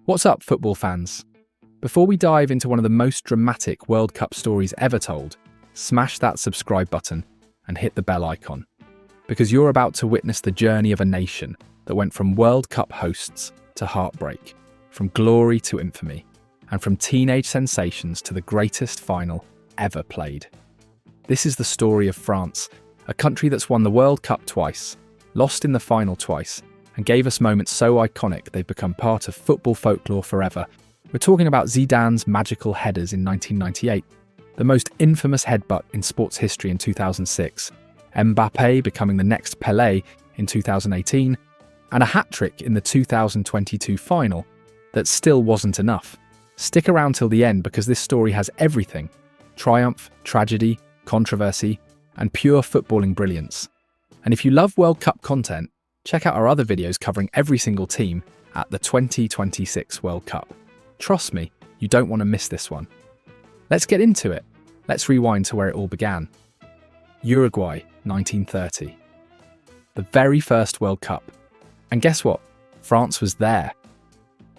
What's up, football fans? Before we dive into one of the most dramatic World Cup stories ever told, smash that subscribe button and hit the bell icon, because you're about to witness the journey of a nation that went from World Cup hosts to heartbreak, from glory to infamy, and from teenage sensations to the greatest final ever played. This is the story of France, a country that's won the World Cup twice, lost in the final twice, and gave us moments so iconic they've become part of football folklore forever. We're talking about Zidane's magical headers in 1998, the most infamous headbutt in sports history in 2006, Mbappé becoming the next Pelé in 2018, and a hat-trick in the 2022 final that still wasn't enough. Stick around till the end because this story has everything: triumph, tragedy, controversy, and pure footballing brilliance. And if you love World Cup content, check out our other videos covering every single team at the 2026 World Cup. Trust me, you don't want to miss this one. Let's get into it. Let's rewind to where it all began. Uruguay, 1930. The very first World Cup. And guess what? France was there.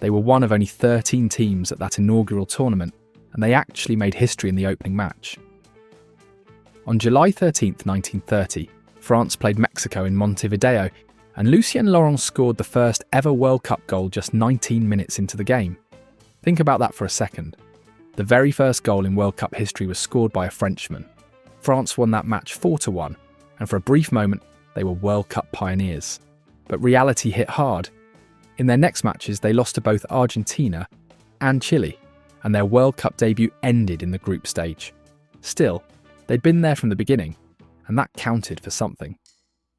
They were one of only 13 teams at that inaugural tournament, and they actually made history in the opening match. On July 13th, 1930, France played Mexico in Montevideo, and Lucien Laurent scored the first ever World Cup goal just 19 minutes into the game. Think about that for a second. The very first goal in World Cup history was scored by a Frenchman. France won that match 4-1, and for a brief moment, they were World Cup pioneers. But reality hit hard. In their next matches, they lost to both Argentina and Chile, and their World Cup debut ended in the group stage. Still, they'd been there from the beginning, and that counted for something.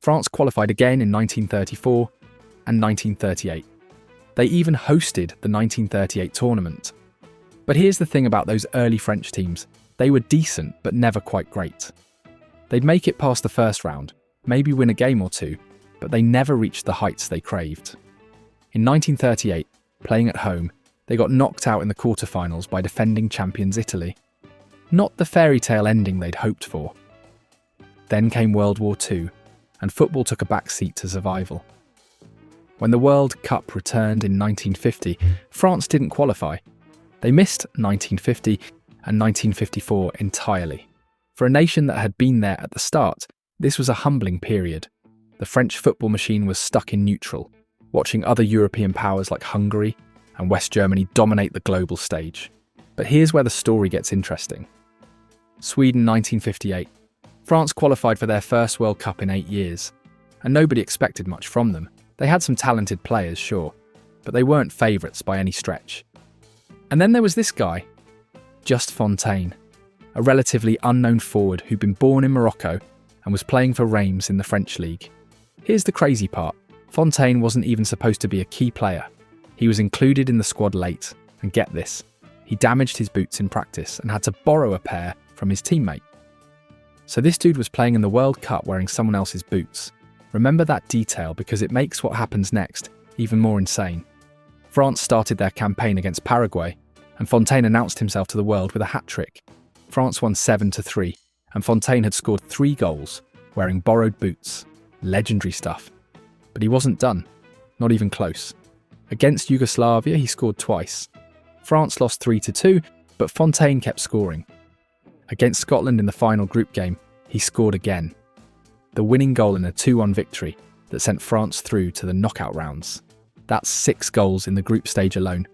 France qualified again in 1934 and 1938. They even hosted the 1938 tournament. But here's the thing about those early French teams: they were decent but never quite great. They'd make it past the first round, maybe win a game or two, but they never reached the heights they craved. In 1938, playing at home, they got knocked out in the quarterfinals by defending champions Italy. Not the fairy tale ending they'd hoped for. Then came World War II, and football took a backseat to survival. When the World Cup returned in 1950, France didn't qualify. They missed 1950 and 1954 entirely. For a nation that had been there at the start, this was a humbling period. The French football machine was stuck in neutral, watching other European powers like Hungary and West Germany dominate the global stage. But here's where the story gets interesting. Sweden 1958. France qualified for their first World Cup in 8 years, and nobody expected much from them. They had some talented players, sure, but they weren't favourites by any stretch. And then there was this guy, just Fontaine, a relatively unknown forward who'd been born in Morocco and was playing for Reims in the French league. Here's the crazy part: Fontaine wasn't even supposed to be a key player. He was included in the squad late, and get this, he damaged his boots in practice and had to borrow a pair from his teammate. So this dude was playing in the World Cup wearing someone else's boots. Remember that detail because it makes what happens next even more insane. France started their campaign against Paraguay, and Fontaine announced himself to the world with a hat-trick. France won 7-3, and Fontaine had scored 3 goals, wearing borrowed boots. Legendary stuff. But he wasn't done. Not even close. Against Yugoslavia, he scored twice. France lost 3-2, but Fontaine kept scoring. Against Scotland in the final group game, he scored again. The winning goal in a 2-1 victory that sent France through to the knockout rounds. That's 6 goals in the group stage alone.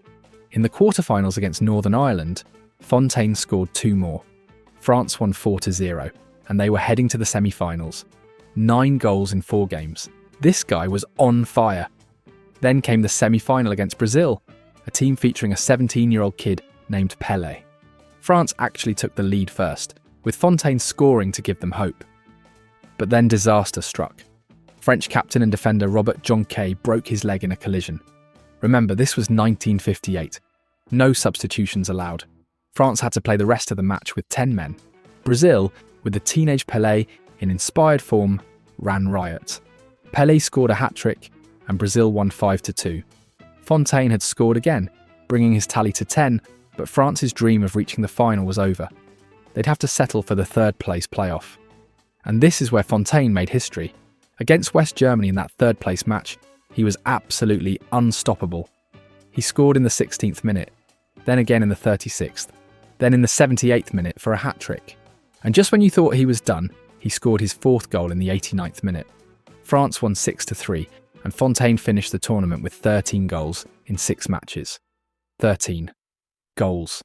In the quarterfinals against Northern Ireland, Fontaine scored 2 more. France won 4-0, and they were heading to the semi-finals. 9 goals in 4 games. This guy was on fire. Then came the semi-final against Brazil, a team featuring a 17-year-old kid named Pelé. France actually took the lead first, with Fontaine scoring to give them hope. But then disaster struck. French captain and defender Robert Jonquet broke his leg in a collision. Remember, this was 1958. No substitutions allowed. France had to play the rest of the match with 10 men. Brazil, with the teenage Pelé in inspired form, ran riot. Pelé scored a hat-trick, and Brazil won 5-2. Fontaine had scored again, bringing his tally to 10, but France's dream of reaching the final was over. They'd have to settle for the third-place playoff. And this is where Fontaine made history. Against West Germany in that third-place match, he was absolutely unstoppable. He scored in the 16th minute, then again in the 36th, then in the 78th minute for a hat-trick. And just when you thought he was done, he scored his fourth goal in the 89th minute. France won 6-3, and Fontaine finished the tournament with 13 goals in 6 matches. 13 goals.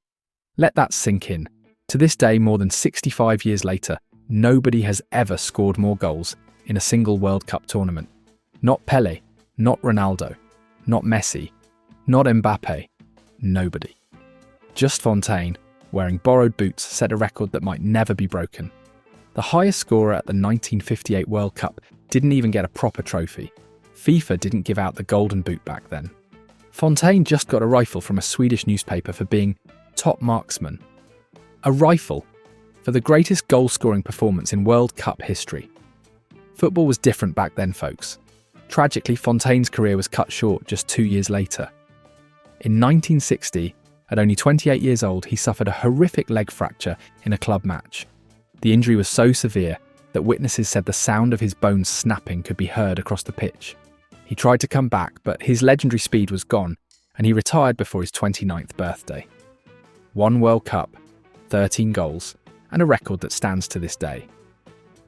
Let that sink in. To this day, more than 65 years later, nobody has ever scored more goals in a single World Cup tournament. Not Pelé, not Ronaldo, not Messi, not Mbappé, nobody. Just Fontaine, wearing borrowed boots, set a record that might never be broken. The highest scorer at the 1958 World Cup didn't even get a proper trophy. FIFA didn't give out the golden boot back then. Fontaine just got a rifle from a Swedish newspaper for being top marksman. A rifle for the greatest goal-scoring performance in World Cup history. Football was different back then, folks. Tragically, Fontaine's career was cut short just 2 years later. In 1960, at only 28 years old, he suffered a horrific leg fracture in a club match. The injury was so severe that witnesses said the sound of his bones snapping could be heard across the pitch. He tried to come back, but his legendary speed was gone, and he retired before his 29th birthday. 1 World Cup, 13 goals, and a record that stands to this day.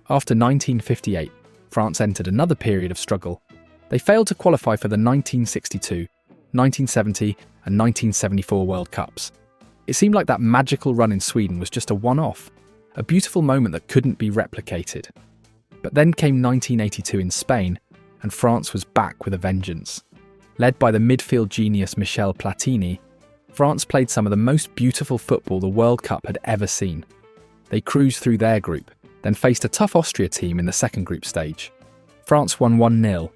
After 1958, France entered another period of struggle. They failed to qualify for the 1962, 1970, and 1974 World Cups. It seemed like that magical run in Sweden was just a one-off, a beautiful moment that couldn't be replicated. But then came 1982 in Spain, and France was back with a vengeance. Led by the midfield genius Michel Platini, France played some of the most beautiful football the World Cup had ever seen. They cruised through their group, then faced a tough Austria team in the second group stage. France won 1-0.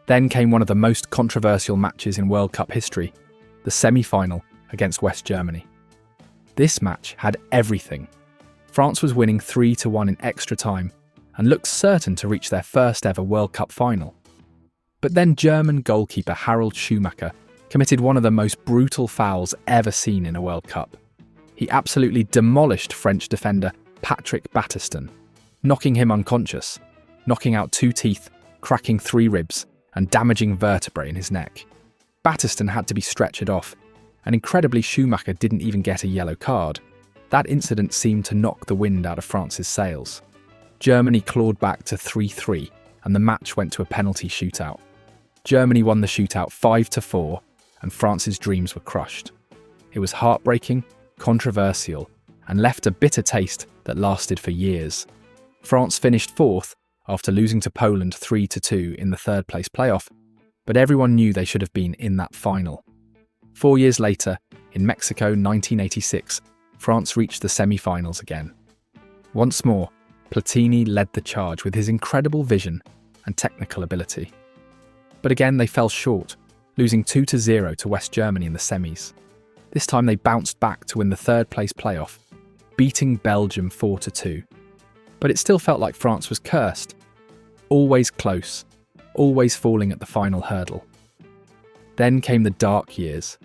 Then came one of the most controversial matches in World Cup history, the semi-final against West Germany. This match had everything. France was winning 3-1 in extra time and looked certain to reach their first ever World Cup final. But then German goalkeeper Harald Schumacher committed one of the most brutal fouls ever seen in a World Cup. He absolutely demolished French defender Patrick Battiston, knocking him unconscious, knocking out 2 teeth, cracking 3 ribs, and damaging vertebrae in his neck. Battiston had to be stretchered off, and incredibly Schumacher didn't even get a yellow card. That incident seemed to knock the wind out of France's sails. Germany clawed back to 3-3, and the match went to a penalty shootout. Germany won the shootout 5-4, and France's dreams were crushed. It was heartbreaking, controversial, and left a bitter taste that lasted for years. France finished 4th after losing to Poland 3-2 in the third-place playoff, but everyone knew they should have been in that final. 4 years later, in Mexico 1986, France reached the semi-finals again. Once more, Platini led the charge with his incredible vision and technical ability. But again they fell short, losing 2-0 to West Germany in the semis. This time they bounced back to win the third-place playoff, beating Belgium 4-2. But it still felt like France was cursed. Always close, always falling at the final hurdle. Then came the dark years.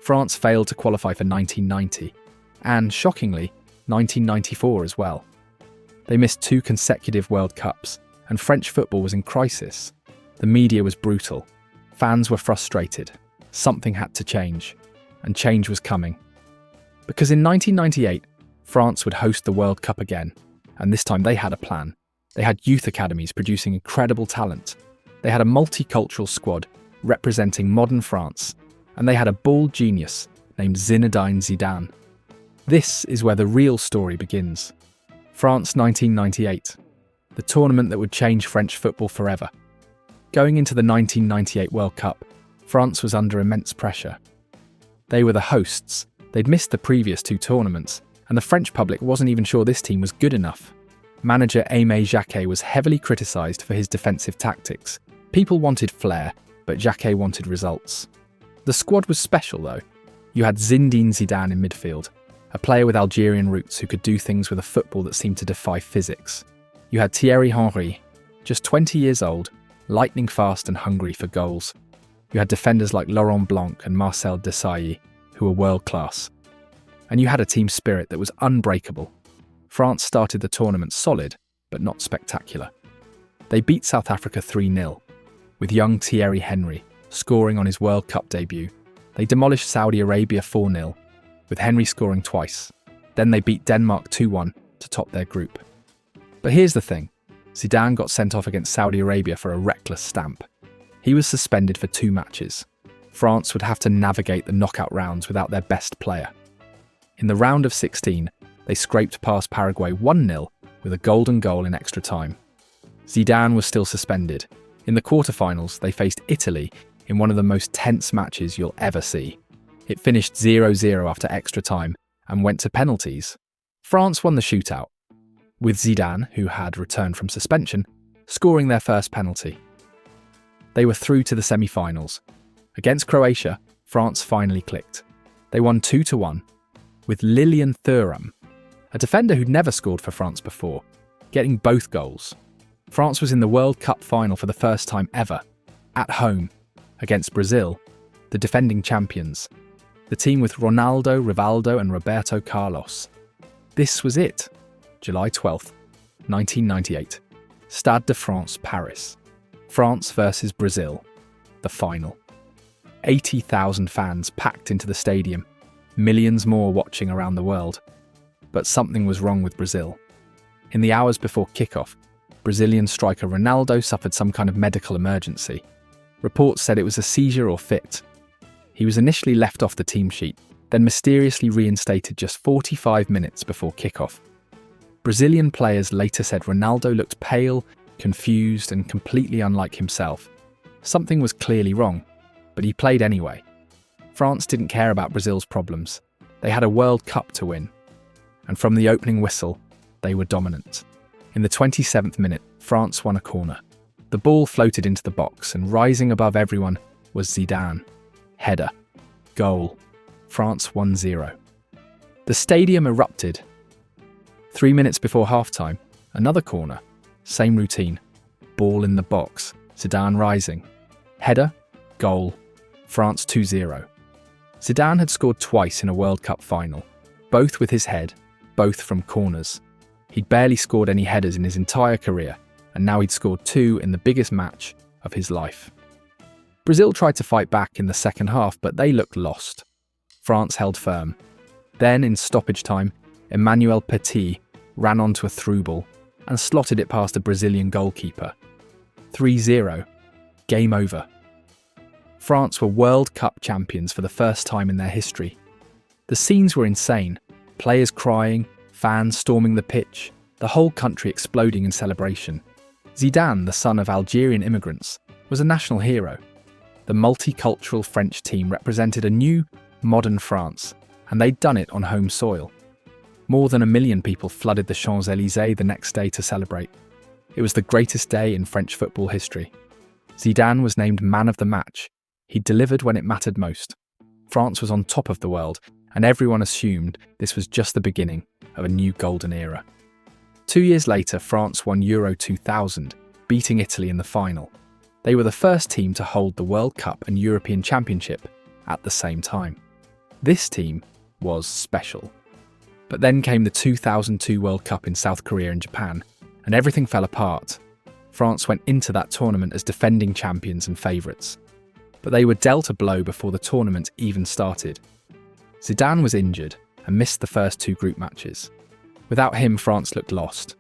France failed to qualify for 1990, and, shockingly, 1994 as well. They missed 2 consecutive World Cups, and French football was in crisis. The media was brutal. Fans were frustrated. Something had to change, and change was coming. Because in 1998, France would host the World Cup again, and this time they had a plan. They had youth academies producing incredible talent. They had a multicultural squad representing modern France, and they had a ball genius named Zinedine Zidane. This is where the real story begins. France 1998, the tournament that would change French football forever. Going into the 1998 World Cup, France was under immense pressure. They were the hosts, they'd missed the previous 2 tournaments, and the French public wasn't even sure this team was good enough. Manager Aimé Jacquet was heavily criticised for his defensive tactics. People wanted flair, but Jacquet wanted results. The squad was special though. You had Zinedine Zidane in midfield, a player with Algerian roots who could do things with a football that seemed to defy physics. You had Thierry Henry, just 20 years old, lightning fast and hungry for goals. You had defenders like Laurent Blanc and Marcel Desailly, who were world-class. And you had a team spirit that was unbreakable. France started the tournament solid, but not spectacular. They beat South Africa 3-0, with young Thierry Henry scoring on his World Cup debut They demolished Saudi Arabia 4-0, with Henry scoring twice. Then they beat Denmark 2-1 to top their group. But here's the thing. Zidane got sent off against Saudi Arabia for a reckless stamp. He was suspended for 2 matches. France would have to navigate the knockout rounds without their best player. In the round of 16, they scraped past Paraguay 1-0 with a golden goal in extra time. Zidane was still suspended. In the quarterfinals, they faced Italy in one of the most tense matches you'll ever see. It finished 0-0 after extra time and went to penalties. France won the shootout, with Zidane, who had returned from suspension, scoring their first penalty. They were through to the semi-finals. Against Croatia, France finally clicked. They won 2-1, with Lilian Thuram, a defender who'd never scored for France before, getting both goals. France was in the World Cup final for the first time ever, at home, against Brazil, the defending champions. The team with Ronaldo, Rivaldo and Roberto Carlos. This was it. July 12th, 1998. Stade de France, Paris. France versus Brazil. The final. 80,000 fans packed into the stadium, millions more watching around the world. But something was wrong with Brazil. In the hours before kickoff, Brazilian striker Ronaldo suffered some kind of medical emergency. Reports said it was a seizure or fit. He was initially left off the team sheet, then mysteriously reinstated just 45 minutes before kickoff. Brazilian players later said Ronaldo looked pale, confused, and completely unlike himself. Something was clearly wrong, but he played anyway. France didn't care about Brazil's problems. They had a World Cup to win. And from the opening whistle, they were dominant. In the 27th minute, France won a corner. The ball floated into the box, and rising above everyone was Zidane. Header. Goal. France 1-0. The stadium erupted. 3 minutes before halftime, another corner. Same routine. Ball in the box. Zidane rising. Header. Goal. France 2-0. Zidane had scored twice in a World Cup final, both with his head, both from corners. He'd barely scored any headers in his entire career, and now he'd scored 2 in the biggest match of his life. Brazil tried to fight back in the second half, but they looked lost. France held firm. Then, in stoppage time, Emmanuel Petit ran onto a through ball and slotted it past a Brazilian goalkeeper. 3-0. Game over. France were World Cup champions for the first time in their history. The scenes were insane. Players crying, fans storming the pitch, the whole country exploding in celebration. Zidane, the son of Algerian immigrants, was a national hero. The multicultural French team represented a new, modern France, and they'd done it on home soil. More than 1 million people flooded the Champs-Élysées the next day to celebrate. It was the greatest day in French football history. Zidane was named man of the match. He delivered when it mattered most. France was on top of the world, and everyone assumed this was just the beginning of a new golden era. 2 years later, France won Euro 2000, beating Italy in the final. They were the first team to hold the World Cup and European Championship at the same time. This team was special. But then came the 2002 World Cup in South Korea and Japan, and everything fell apart. France went into that tournament as defending champions and favourites. But they were dealt a blow before the tournament even started. Zidane was injured and missed the first 2 group matches. Without him, France looked lost.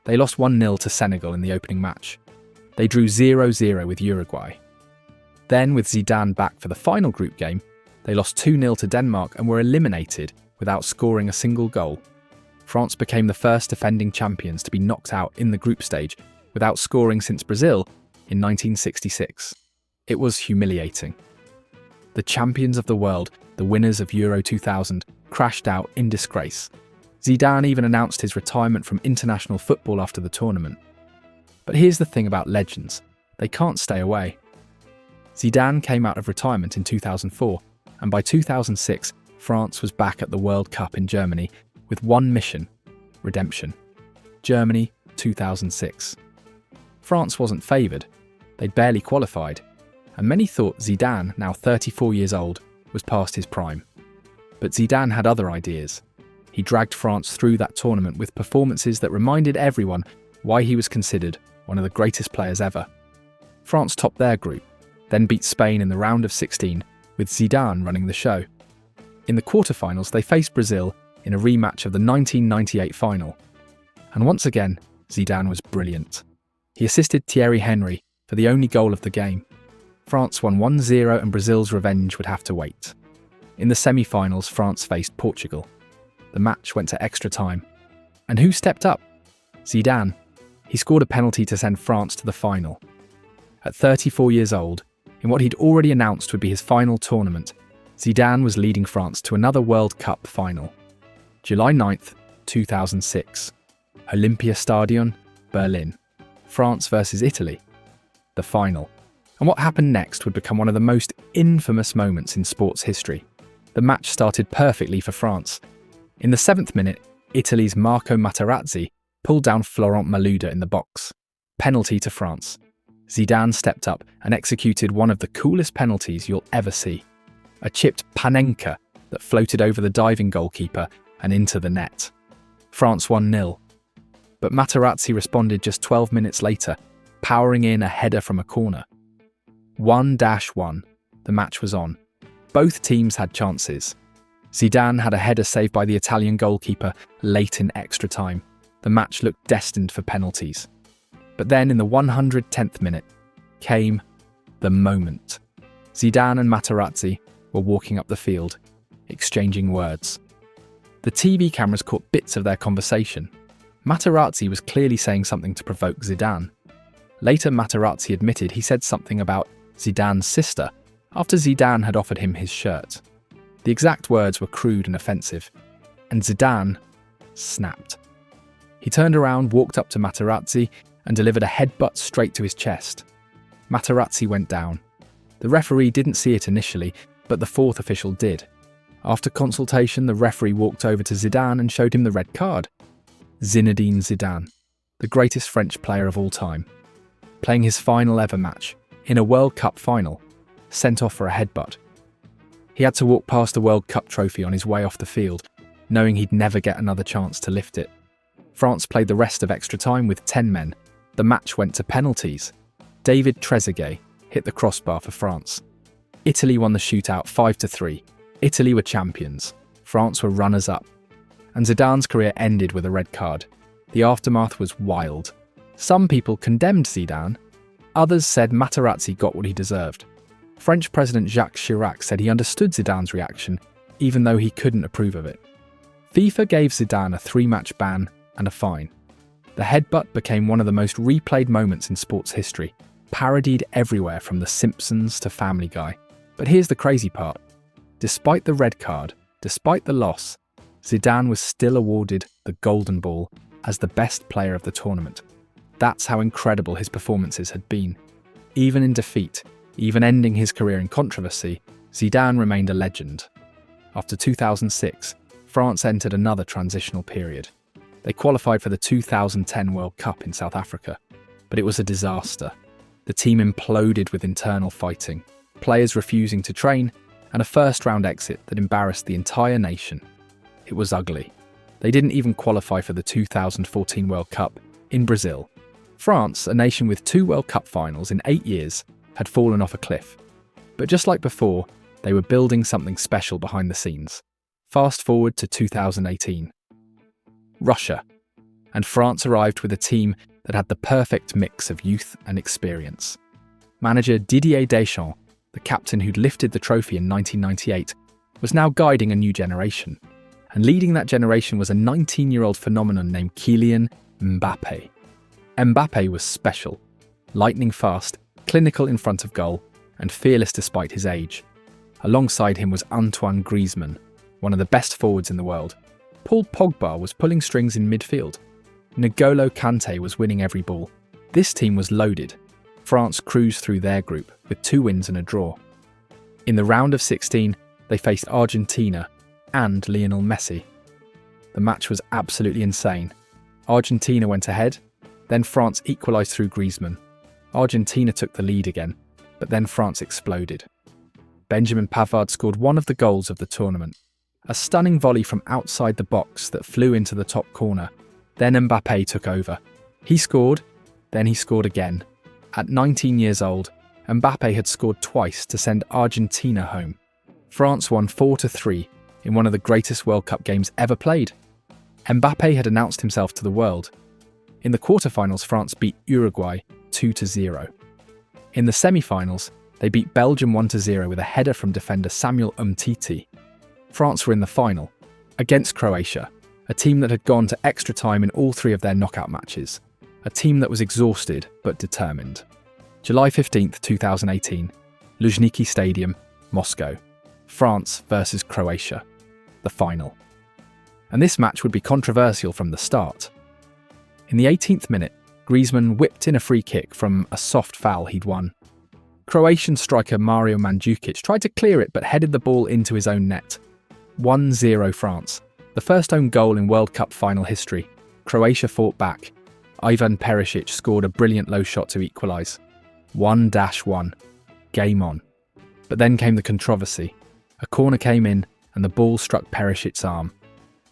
They lost 1-0 to Senegal in the opening match. They drew 0-0 with Uruguay. Then, with Zidane back for the final group game, they lost 2-0 to Denmark and were eliminated without scoring a single goal. France became the first defending champions to be knocked out in the group stage without scoring since Brazil in 1966. It was humiliating. The champions of the world, the winners of Euro 2000, crashed out in disgrace. Zidane even announced his retirement from international football after the tournament. But here's the thing about legends. They can't stay away. Zidane came out of retirement in 2004, and by 2006, France was back at the World Cup in Germany with one mission: redemption. Germany, 2006. France wasn't favoured. They'd barely qualified, and many thought Zidane, now 34 years old, was past his prime. But Zidane had other ideas. He dragged France through that tournament with performances that reminded everyone why he was considered one of the greatest players ever. France topped their group, then beat Spain in the round of 16 with Zidane running the show. In the quarterfinals, they faced Brazil in a rematch of the 1998 final. And once again, Zidane was brilliant. He assisted Thierry Henry for the only goal of the game. France won 1-0 and Brazil's revenge would have to wait. In the semi-finals, France faced Portugal. The match went to extra time. And who stepped up? Zidane. He scored a penalty to send France to the final. At 34 years old, in what he'd already announced would be his final tournament, Zidane was leading France to another World Cup final. July 9th, 2006. Olympiastadion, Berlin. France versus Italy. The final. And what happened next would become one of the most infamous moments in sports history. The match started perfectly for France. In the 7th minute, Italy's Marco Materazzi pulled down Florent Malouda in the box. Penalty to France. Zidane stepped up and executed one of the coolest penalties you'll ever see. A chipped panenka that floated over the diving goalkeeper and into the net. France 1-0. But Materazzi responded just 12 minutes later, powering in a header from a corner. 1-1. The match was on. Both teams had chances. Zidane had a header saved by the Italian goalkeeper late in extra time. The match looked destined for penalties. But then in the 110th minute came the moment. Zidane and Materazzi were walking up the field, exchanging words. The TV cameras caught bits of their conversation. Materazzi was clearly saying something to provoke Zidane. Later, Materazzi admitted he said something about Zidane's sister after Zidane had offered him his shirt. The exact words were crude and offensive, and Zidane snapped. He turned around, walked up to Materazzi, and delivered a headbutt straight to his chest. Materazzi went down. The referee didn't see it initially, but the fourth official did. After consultation, the referee walked over to Zidane and showed him the red card. Zinedine Zidane, the greatest French player of all time, playing his final ever match, in a World Cup final, sent off for a headbutt. He had to walk past the World Cup trophy on his way off the field, knowing he'd never get another chance to lift it. France played the rest of extra time with 10 men. The match went to penalties. David Trezeguet hit the crossbar for France. Italy won the shootout 5-3. Italy were champions. France were runners-up. And Zidane's career ended with a red card. The aftermath was wild. Some people condemned Zidane. Others said Materazzi got what he deserved. French President Jacques Chirac said he understood Zidane's reaction, even though he couldn't approve of it. FIFA gave Zidane a 3-match ban and a fine. The headbutt became one of the most replayed moments in sports history, parodied everywhere from The Simpsons to Family Guy. But here's the crazy part. Despite the red card, despite the loss, Zidane was still awarded the Golden Ball as the best player of the tournament. That's how incredible his performances had been. Even in defeat, even ending his career in controversy, Zidane remained a legend. After 2006, France entered another transitional period. They qualified for the 2010 World Cup in South Africa, but it was a disaster. The team imploded with internal fighting, players refusing to train, and a first-round exit that embarrassed the entire nation. It was ugly. They didn't even qualify for the 2014 World Cup in Brazil. France, a nation with 2 World Cup finals in 8 years, had fallen off a cliff. But just like before, they were building something special behind the scenes. Fast forward to 2018. Russia. And France arrived with a team that had the perfect mix of youth and experience. Manager Didier Deschamps, the captain who'd lifted the trophy in 1998, was now guiding a new generation. And leading that generation was a 19-year-old phenomenon named Kylian Mbappé. Mbappé was special, lightning fast, clinical in front of goal, and fearless despite his age. Alongside him was Antoine Griezmann, one of the best forwards in the world. Paul Pogba was pulling strings in midfield. N'Golo Kante was winning every ball. This team was loaded. France cruised through their group with 2 wins and a draw. In the round of 16, they faced Argentina and Lionel Messi. The match was absolutely insane. Argentina went ahead, then France equalised through Griezmann. Argentina took the lead again, but then France exploded. Benjamin Pavard scored one of the goals of the tournament. A stunning volley from outside the box that flew into the top corner. Then Mbappé took over. He scored, then he scored again. At 19 years old, Mbappé had scored twice to send Argentina home. France won 4-3 in one of the greatest World Cup games ever played. Mbappé had announced himself to the world. In the quarterfinals, France beat Uruguay 2-0. In the semi-finals, they beat Belgium 1-0 with a header from defender Samuel Umtiti. France were in the final, against Croatia, a team that had gone to extra time in all 3 of their knockout matches, a team that was exhausted but determined. July 15, 2018, Luzhniki Stadium, Moscow. France versus Croatia, the final. And this match would be controversial from the start. In the 18th minute, Griezmann whipped in a free kick from a soft foul he'd won. Croatian striker Mario Mandzukic tried to clear it but headed the ball into his own net. 1-0 France, the first own goal in World Cup final history. Croatia fought back. Ivan Perisic scored a brilliant low shot to equalise. 1-1. Game on. But then came the controversy. A corner came in and the ball struck Perisic's arm.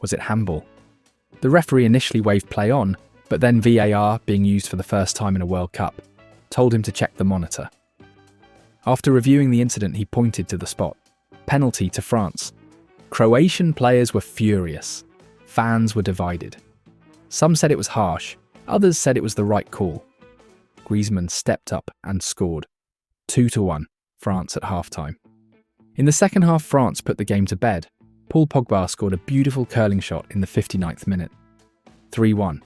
Was it handball? The referee initially waved play on, but then VAR, being used for the first time in a World Cup, told him to check the monitor. After reviewing the incident, he pointed to the spot. Penalty to France. Croatian players were furious. Fans were divided. Some said it was harsh, others said it was the right call. Griezmann stepped up and scored. 2-1, France at half-time. In the second half, France put the game to bed. Paul Pogba scored a beautiful curling shot in the 59th minute. 3-1.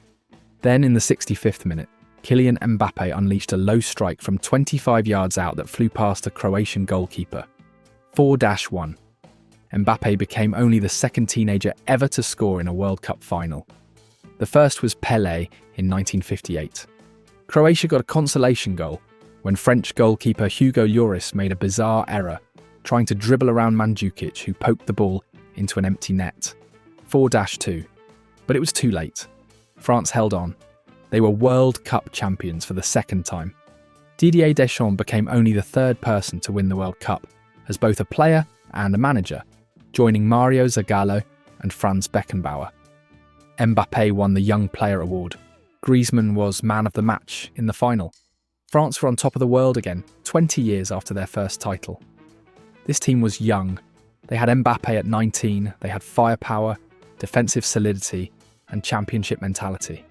Then in the 65th minute, Kylian Mbappé unleashed a low strike from 25 yards out that flew past a Croatian goalkeeper. 4-1. Mbappé became only the second teenager ever to score in a World Cup final. The first was Pelé in 1958. Croatia got a consolation goal when French goalkeeper Hugo Lloris made a bizarre error, trying to dribble around Mandzukic, who poked the ball into an empty net. 4-2. But it was too late. France held on. They were World Cup champions for the second time. Didier Deschamps became only the third person to win the World Cup, as both a player and a manager, joining Mario Zagallo and Franz Beckenbauer. Mbappé won the Young Player Award. Griezmann was man of the match in the final. France were on top of the world again, 20 years after their first title. This team was young. They had Mbappé at 19, they had firepower, defensive solidity, and championship mentality.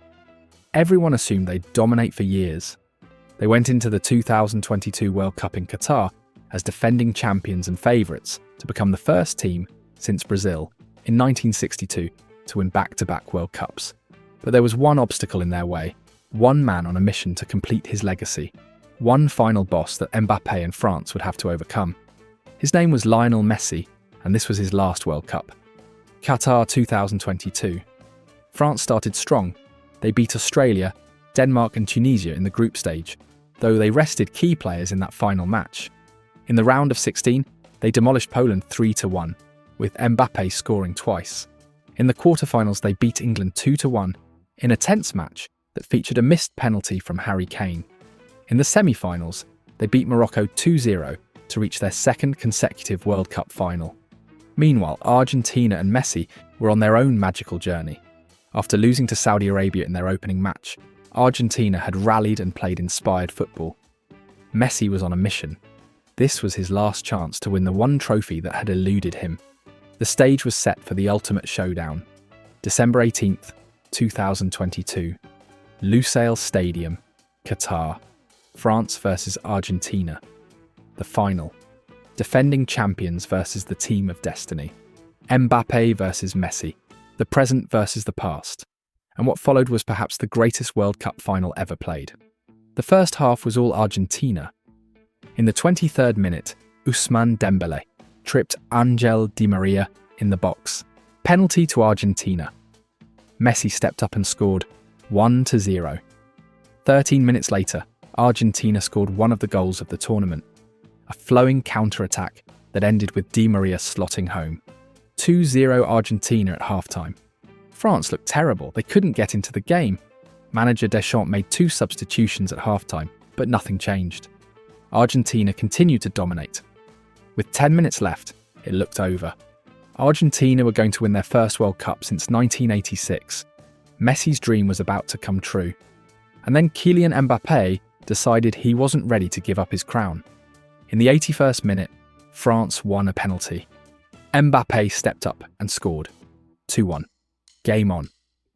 Everyone assumed they'd dominate for years. They went into the 2022 World Cup in Qatar as defending champions and favourites to become the first team since Brazil in 1962 to win back-to-back World Cups. But there was one obstacle in their way, one man on a mission to complete his legacy, one final boss that Mbappé and France would have to overcome. His name was Lionel Messi, and this was his last World Cup. Qatar 2022. France started strong. They beat Australia, Denmark and Tunisia in the group stage, though they rested key players in that final match. In the round of 16, they demolished Poland 3-1, with Mbappé scoring twice. In the quarterfinals, they beat England 2-1 in a tense match that featured a missed penalty from Harry Kane. In the semi-finals, they beat Morocco 2-0 to reach their second consecutive World Cup final. Meanwhile, Argentina and Messi were on their own magical journey. After losing to Saudi Arabia in their opening match, Argentina had rallied and played inspired football. Messi was on a mission. This was his last chance to win the one trophy that had eluded him. The stage was set for the ultimate showdown. December 18th, 2022. Lusail Stadium, Qatar. France versus Argentina. The final. Defending champions versus the team of destiny. Mbappé versus Messi. The present versus the past. And what followed was perhaps the greatest World Cup final ever played. The first half was all Argentina. In the 23rd minute, Ousmane Dembélé tripped Angel Di Maria in the box. Penalty to Argentina. Messi stepped up and scored 1-0. 13 minutes later, Argentina scored one of the goals of the tournament. A flowing counter-attack that ended with Di Maria slotting home. 2-0 Argentina at halftime. France looked terrible. They couldn't get into the game. Manager Deschamps made 2 substitutions at halftime, but nothing changed. Argentina continued to dominate. With 10 minutes left, it looked over. Argentina were going to win their first World Cup since 1986. Messi's dream was about to come true. And then Kylian Mbappé decided he wasn't ready to give up his crown. In the 81st minute, France won a penalty. Mbappé stepped up and scored. 2-1. Game on.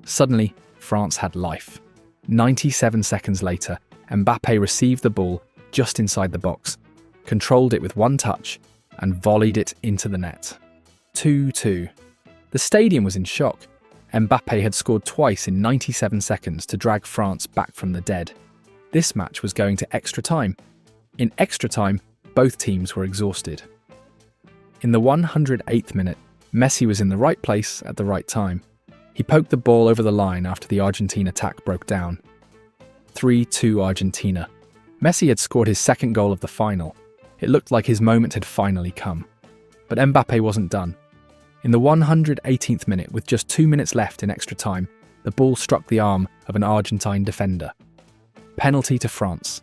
Suddenly, France had life. 97 seconds later, Mbappé received the ball just inside the box, controlled it with one touch, and volleyed it into the net. 2-2. The stadium was in shock. Mbappé had scored twice in 97 seconds to drag France back from the dead. This match was going to extra time. In extra time, both teams were exhausted. In the 108th minute, Messi was in the right place at the right time. He poked the ball over the line after the Argentine attack broke down. 3-2 Argentina. Messi had scored his second goal of the final. It looked like his moment had finally come. But Mbappé wasn't done. In the 118th minute, with just 2 minutes left in extra time, the ball struck the arm of an Argentine defender. Penalty to France.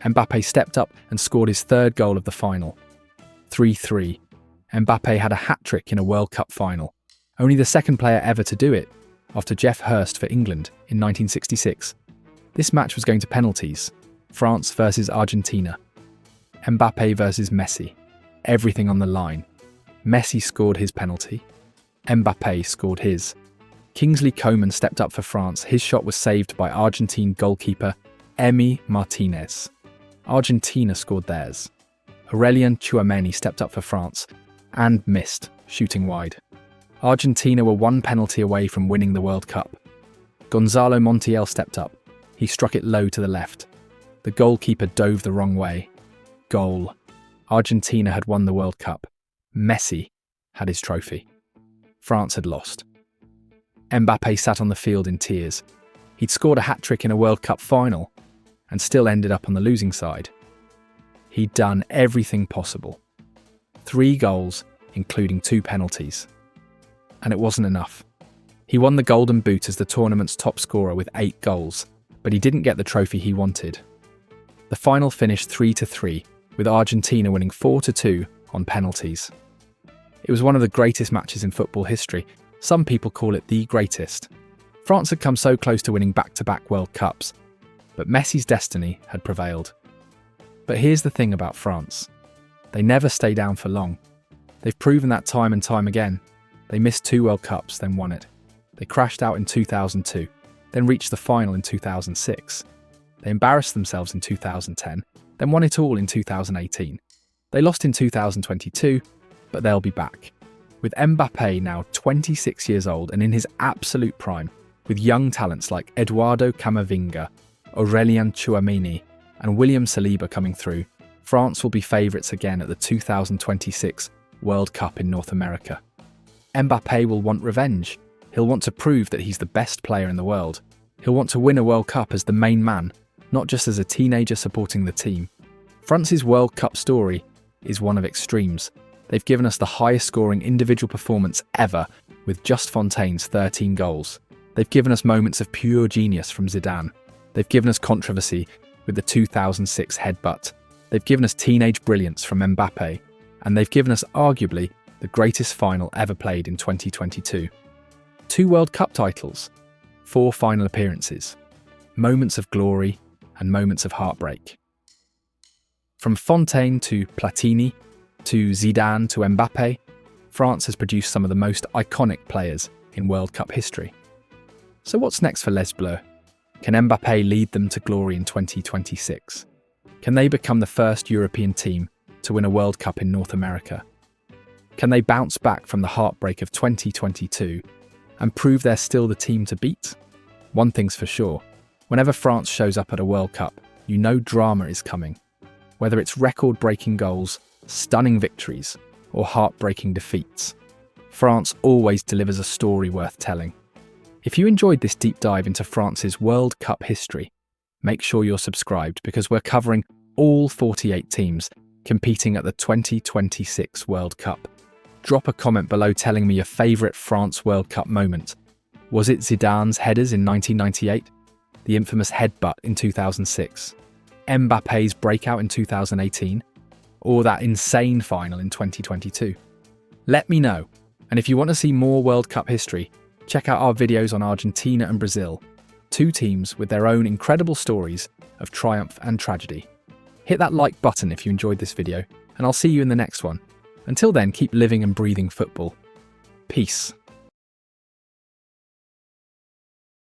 Mbappé stepped up and scored his third goal of the final. 3-3. Mbappé had a hat-trick in a World Cup final. Only the second player ever to do it, after Geoff Hurst for England in 1966. This match was going to penalties. France versus Argentina. Mbappé versus Messi. Everything on the line. Messi scored his penalty. Mbappé scored his. Kingsley Coman stepped up for France. His shot was saved by Argentine goalkeeper Emi Martinez. Argentina scored theirs. Aurélien Tchouameni stepped up for France and missed, shooting wide. Argentina were one penalty away from winning the World Cup. Gonzalo Montiel stepped up. He struck it low to the left. The goalkeeper dove the wrong way. Goal. Argentina had won the World Cup. Messi had his trophy. France had lost. Mbappé sat on the field in tears. He'd scored a hat-trick in a World Cup final and still ended up on the losing side. He'd done everything possible. 3 goals, including 2 penalties. And it wasn't enough. He won the Golden Boot as the tournament's top scorer with 8 goals, but he didn't get the trophy he wanted. The final finished 3-3, with Argentina winning 4-2 on penalties. It was one of the greatest matches in football history. Some people call it the greatest. France had come so close to winning back-to-back World Cups, but Messi's destiny had prevailed. But here's the thing about France. They never stay down for long. They've proven that time and time again. They missed 2 World Cups, then won it. They crashed out in 2002, then reached the final in 2006. They embarrassed themselves in 2010, then won it all in 2018. They lost in 2022, but they'll be back. With Mbappé now 26 years old and in his absolute prime, with young talents like Eduardo Camavinga, Aurélien Tchouameni, and William Saliba coming through, France will be favourites again at the 2026 World Cup in North America. Mbappé will want revenge. He'll want to prove that he's the best player in the world. He'll want to win a World Cup as the main man, not just as a teenager supporting the team. France's World Cup story is one of extremes. They've given us the highest scoring individual performance ever with just Fontaine's 13 goals. They've given us moments of pure genius from Zidane. They've given us controversy with the 2006 Headbutt. They've given us teenage brilliance from Mbappé. And they've given us arguably the greatest final ever played in 2022. 2 World Cup titles, 4 final appearances, moments of glory and moments of heartbreak. From Fontaine to Platini, to Zidane to Mbappé, France has produced some of the most iconic players in World Cup history. So what's next for Les Bleus? Can Mbappé lead them to glory in 2026? Can they become the first European team to win a World Cup in North America? Can they bounce back from the heartbreak of 2022 and prove they're still the team to beat? One thing's for sure, whenever France shows up at a World Cup, you know drama is coming. Whether it's record-breaking goals, stunning victories, or heartbreaking defeats, France always delivers a story worth telling. If you enjoyed this deep dive into France's World Cup history, make sure you're subscribed because we're covering all 48 teams competing at the 2026 World Cup. Drop a comment below telling me your favourite France World Cup moment. Was it Zidane's headers in 1998? The infamous headbutt in 2006? Mbappé's breakout in 2018? Or that insane final in 2022? Let me know. And if you want to see more World Cup history, check out our videos on Argentina and Brazil, 2 teams with their own incredible stories of triumph and tragedy. Hit that like button if you enjoyed this video, and I'll see you in the next one. Until then, keep living and breathing football. Peace.